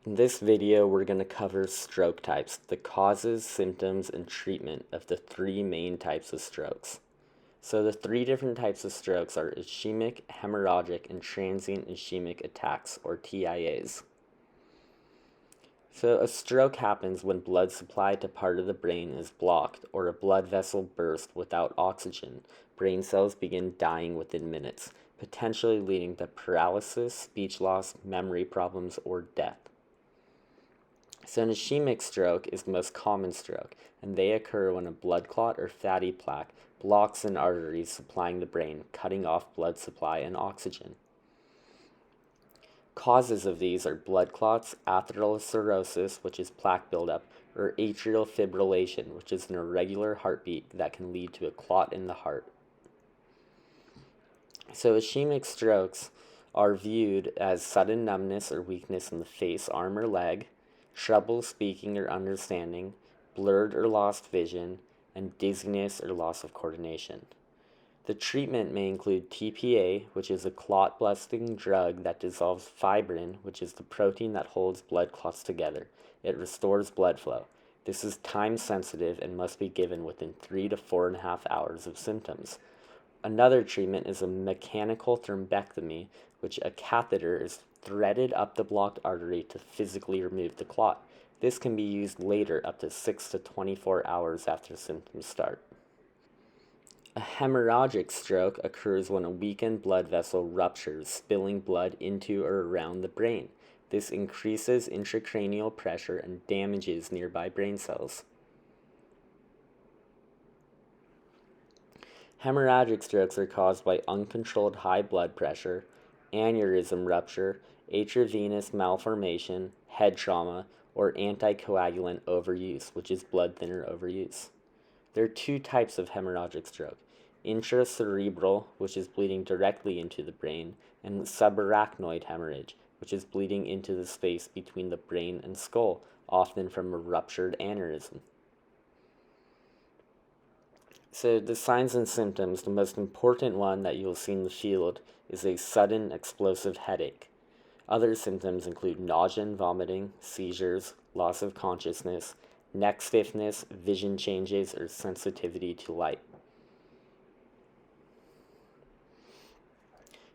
In this video, we're going to cover stroke types, the causes, symptoms, and treatment of the three main types of strokes. So the three different types of strokes are ischemic, hemorrhagic, and transient ischemic attacks, or TIAs. So a stroke happens when blood supply to part of the brain is blocked or a blood vessel bursts without oxygen. Brain cells begin dying within minutes, potentially leading to paralysis, speech loss, memory problems, or death. So an ischemic stroke is the most common stroke, and they occur when a blood clot or fatty plaque blocks an artery supplying the brain, cutting off blood supply and oxygen. Causes of these are blood clots, atherosclerosis, which is plaque buildup, or atrial fibrillation, which is an irregular heartbeat that can lead to a clot in the heart. So ischemic strokes are viewed as sudden numbness or weakness in the face, arm, or leg, trouble speaking or understanding, blurred or lost vision, and dizziness or loss of coordination. The treatment may include TPA, which is a clot-busting drug that dissolves fibrin, which is the protein that holds blood clots together. It restores blood flow. This is time-sensitive and must be given within 3 to 4.5 hours of symptoms. Another treatment is a mechanical thrombectomy, which a catheter is threaded up the blocked artery to physically remove the clot. This can be used later up to 6 to 24 hours after symptoms start. A hemorrhagic stroke occurs when a weakened blood vessel ruptures, spilling blood into or around the brain. This increases intracranial pressure and damages nearby brain cells. Hemorrhagic strokes are caused by uncontrolled high blood pressure, aneurysm rupture, atriovenous malformation, head trauma, or anticoagulant overuse, which is blood thinner overuse. There are two types of hemorrhagic stroke: intracerebral, which is bleeding directly into the brain, and subarachnoid hemorrhage, which is bleeding into the space between the brain and skull, often from a ruptured aneurysm. So the signs and symptoms, the most important one that you'll see in the field is a sudden explosive headache. Other symptoms include nausea and vomiting, seizures, loss of consciousness, neck stiffness, vision changes, or sensitivity to light.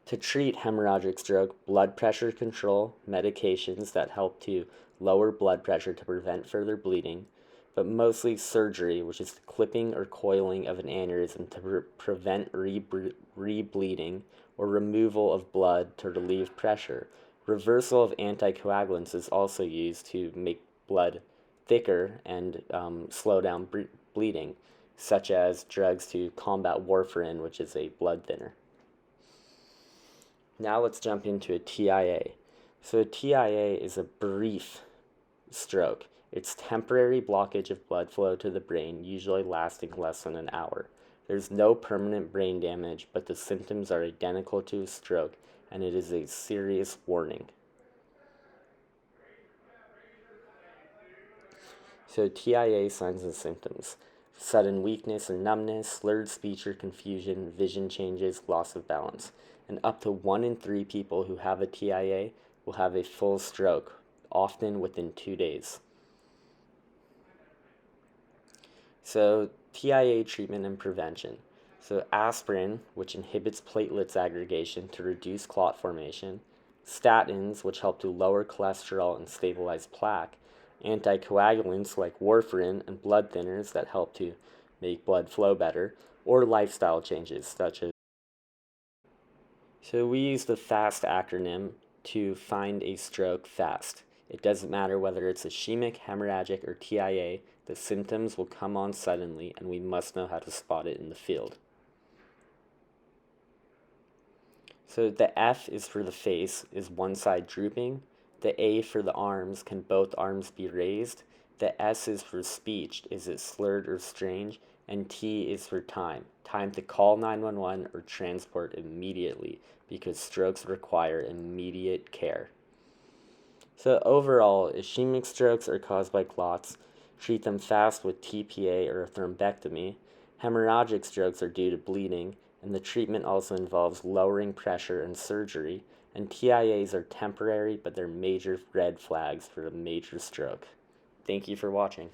To treat hemorrhagic stroke, blood pressure control, medications that help to lower blood pressure to prevent further bleeding, but mostly surgery, which is the clipping or coiling of an aneurysm to prevent rebleeding, or removal of blood to relieve pressure. Reversal of anticoagulants is also used to make blood thicker and slow down bleeding, such as drugs to combat warfarin, which is a blood thinner. Now let's jump into a TIA. So a TIA is a brief stroke. It's temporary blockage of blood flow to the brain, usually lasting less than an hour. There's no permanent brain damage, but the symptoms are identical to a stroke, and it is a serious warning. So TIA signs and symptoms: sudden weakness or numbness, slurred speech or confusion, vision changes, loss of balance. And up to 1 in 3 people who have a TIA will have a full stroke, often within 2 days. So TIA treatment and prevention. So aspirin, which inhibits platelets aggregation to reduce clot formation, statins, which help to lower cholesterol and stabilize plaque, anticoagulants like warfarin, and blood thinners that help to make blood flow better, or lifestyle changes such as. So we use the FAST acronym to find a stroke fast. It doesn't matter whether it's ischemic, hemorrhagic, or TIA, the symptoms will come on suddenly, and we must know how to spot it in the field. So the F is for the face, is one side drooping. The A for the arms, can both arms be raised? The S is for speech, is it slurred or strange? And T is for time to call 911 or transport immediately, because strokes require immediate care. So overall, ischemic strokes are caused by clots. Treat them fast with TPA or a thrombectomy. Hemorrhagic strokes are due to bleeding, and the treatment also involves lowering pressure and surgery. And TIAs are temporary, but they're major red flags for a major stroke. Thank you for watching.